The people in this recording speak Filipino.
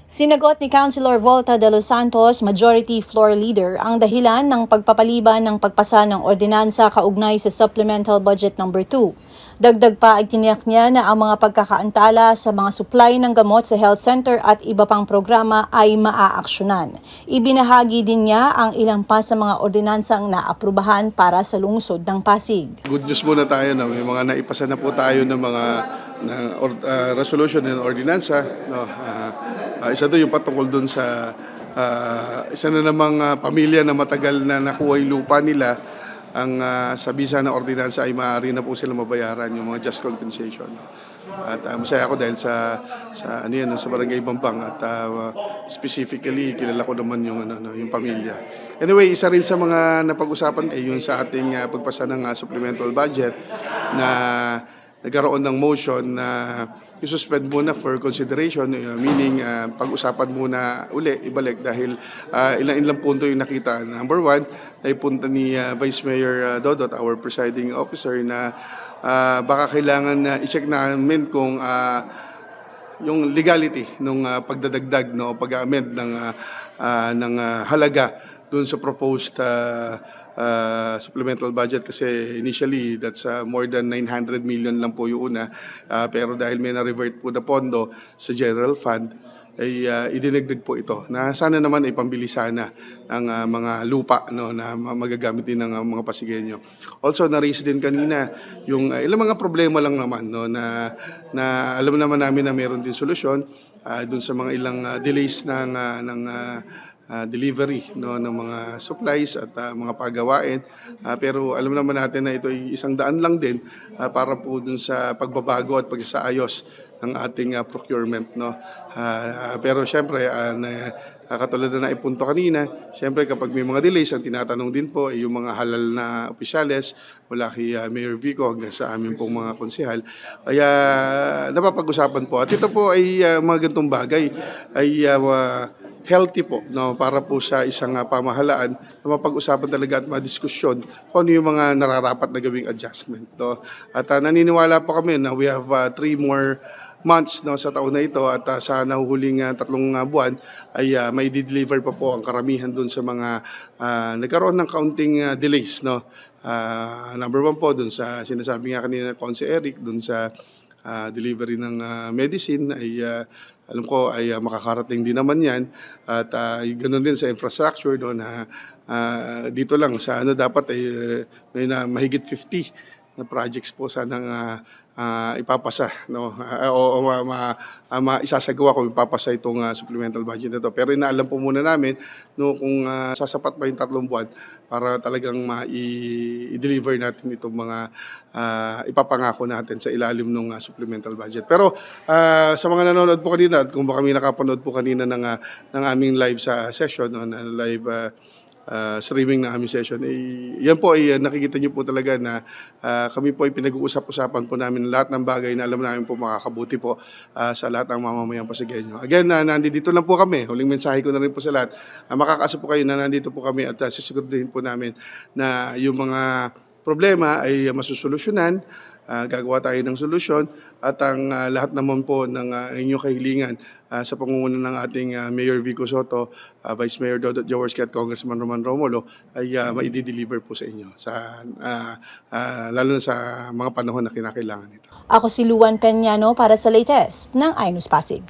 Sinagot ni Councilor Volta de los Santos, Majority Floor Leader, ang dahilan ng pagpapaliban ng pagpasa ng ordinansa kaugnay sa Supplemental Budget No. 2. Dagdag pa ay tiniyak niya na ang mga pagkakaantala sa mga supply ng gamot sa health center at iba pang programa ay maaaksyonan. Ibinahagi din niya ang ilang pa sa mga ordinansang naaprubahan para sa lungsod ng Pasig. Good news muna tayo na may mga naipasa na po tayo ng mga resolution and ordinansa. No? Isa doon yung patungkol doon sa isa na namang pamilya na matagal na nakuha yung lupa nila. Ang sa bisa ng ordinansa ay maaari na po sila mabayaran yung mga just compensation. No? At masaya ako dahil sa Barangay Bambang at specifically kilala ko naman yung pamilya. Anyway, isa rin sa mga napag-usapan ay yung sa ating pagpasa ng supplemental budget na nagkaroon ng motion na i-suspend muna for consideration, meaning pag-usapan muna uli, ibalik dahil ilang punto yung nakita. Number one, ay punta ni Vice Mayor Dodot, our presiding officer, na baka kailangan na i-check namin kung yung legality ng pagdadagdag, no, pag-amend ng halaga dun sa proposed supplemental budget, kasi initially that's more than 900 million lang po yung una, pero dahil may na-revert po na pondo sa general fund ay idinagdag po ito na sana naman ay pambili sana ng mga lupa, no, na magagamit din ng mga Pasigueño. Also na-raise din kanina yung ilang mga problema lang naman, no, na alam naman namin na meron din solusyon dun sa mga ilang delays ng delivery, no, ng mga supplies at mga pagawain, pero alam naman natin na ito ay isang daan lang din para po dun sa pagbabago at pagsaayos ng ating procurement, no. Pero syempre katulad na naipunto kanina, syempre kapag may mga delays, ang tinatanong din po ay yung mga halal na opisyales mula kay Mayor Vico hanggang sa amin pong mga konsehal. Kaya napapag-usapan po at ito po ay mga ganitong bagay ay healthy po, no, para po sa isang pamahalaan na mapag-usapan talaga at madiskusyon kung ano yung mga nararapat na gawing adjustment, no. At naniniwala po kami na we have 3 more months, no, sa taon na ito, at sa nahuhuling 3 buwan ay may deliver pa po ang karamihan dun sa mga nagkaroon ng kaunting delays, no. Number 1 po dun sa sinasabi nga kanina Conse Eric, dun sa delivery ng medicine ay alam ko ay makakarating din naman yan, at ganoon din sa infrastructure doon na dito lang sa dapat ay may na mahigit 50 na projects po sanang ipapasa, no, o isasagawa kung ipapasa itong supplemental budget na to. Pero inaalam po muna namin, no, kung sasapat ba yung 3 buwan para talagang i-deliver natin itong mga ipapangako natin sa ilalim ng supplemental budget. Pero sa mga nanonood po kanina, at kung baka may nakapanood po kanina ng aming live sa session, no, na live streaming ng aming session, yan po ay nakikita niyo po talaga na kami po ay pinag-uusap-usapan po namin lahat ng bagay na alam namin po makakabuti po sa lahat ng mamamayang Pasigueño. Again, nandito lang po kami. Huling mensahe ko na rin po sa lahat. Makakaasa po kayo na nandito po kami at sisiguraduhin po namin na yung mga problema ay masusolusyonan. Gagawa tayo ng solusyon, at ang lahat naman po ng inyong kahilingan sa pangunguna ng ating Mayor Vico Soto, Vice Mayor Dodot Jaworski at Congressman Roman Romulo ay maidi-deliver po sa inyo, lalo na sa mga panahon na kinakailangan ito. Ako si Luan Peñano para sa latest ng iNews Pasig.